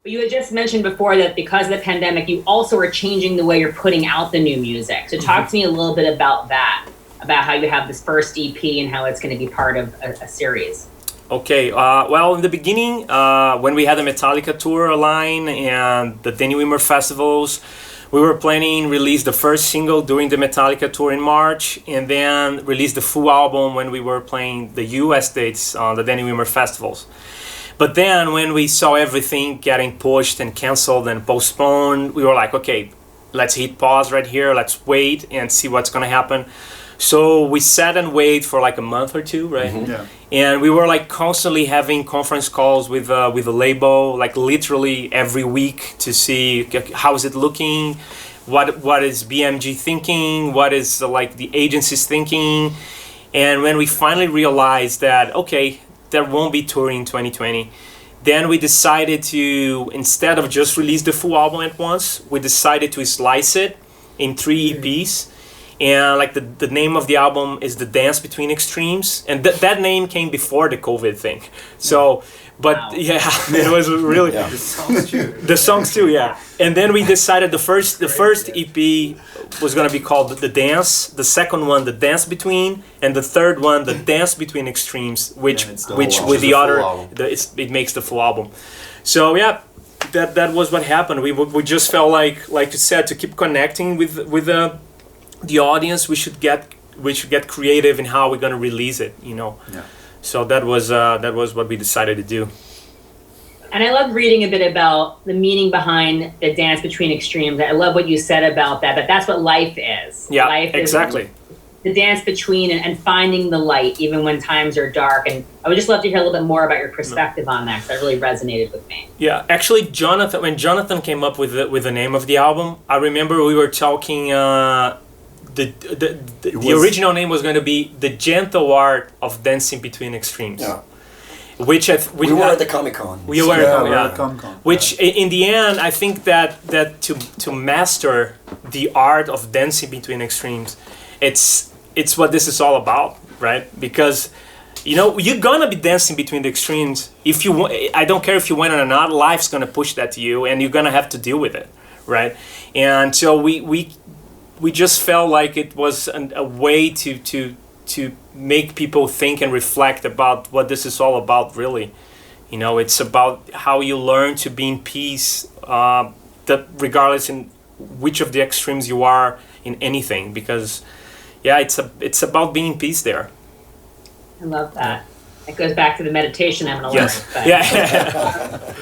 But you had just mentioned before that because of the pandemic, you also are changing the way you're putting out the new music. So talk to me a little bit about that, about how you have this first EP and how it's going to be part of a series. Okay, well, in the beginning, when we had the Metallica tour line and the Danny Wimmer festivals, we were planning release the first single during the Metallica tour in March, and then release the full album when we were playing the US dates on the Danny Wimmer festivals. But then when we saw everything getting pushed and canceled and postponed, we were like, okay, let's hit pause right here, let's wait and see what's gonna happen. So we sat and waited for like a month or two, right? Mm-hmm. Yeah. And we were like constantly having conference calls with the label, like literally every week to see how is it looking, what is BMG thinking, what is like the agencies thinking. And when we finally realized that, okay, there won't be touring in 2020, then we decided to, instead of just release the full album at once, we decided to slice it in 3 EPs. And like the name of the album is The Dance Between Extremes, and that name came before the COVID thing. So, but wow. Yeah, it was really yeah. The songs too, yeah. And then we decided the first EP was gonna be called The Dance, the second one The Dance Between, and the third one The Dance Between Extremes, which with the other it makes the full album. So yeah, that was what happened. We just felt like you said, to keep connecting with the audience, we should get creative in how we're gonna release it, you know. Yeah. So that was what we decided to do. And I love reading a bit about the meaning behind the dance between extremes. I love what you said about that that's what life is. Yeah, life exactly. Is the dance between and finding the light even when times are dark. And I would just love to hear a little bit more about your perspective on that, because that really resonated with me. Yeah, actually, when Jonathan came up with the name of the album, I remember we were talking. The original name was going to be The Gentle Art of Dancing Between Extremes. Yeah. We were at the Comic-Con. We were at Comic-Con. Which in the end, I think that to master the art of dancing between extremes, it's what this is all about, right? Because you're gonna be dancing between the extremes. If you, I don't care if you win or not, life's gonna push that to you, and you're gonna have to deal with it, right? And so we just felt like it was a way to make people think and reflect about what this is all about, really. It's about how you learn to be in peace, that regardless in which of the extremes you are in anything, because yeah, it's about being in peace there. I love that. It goes back to the meditation I'm gonna learn. Yeah.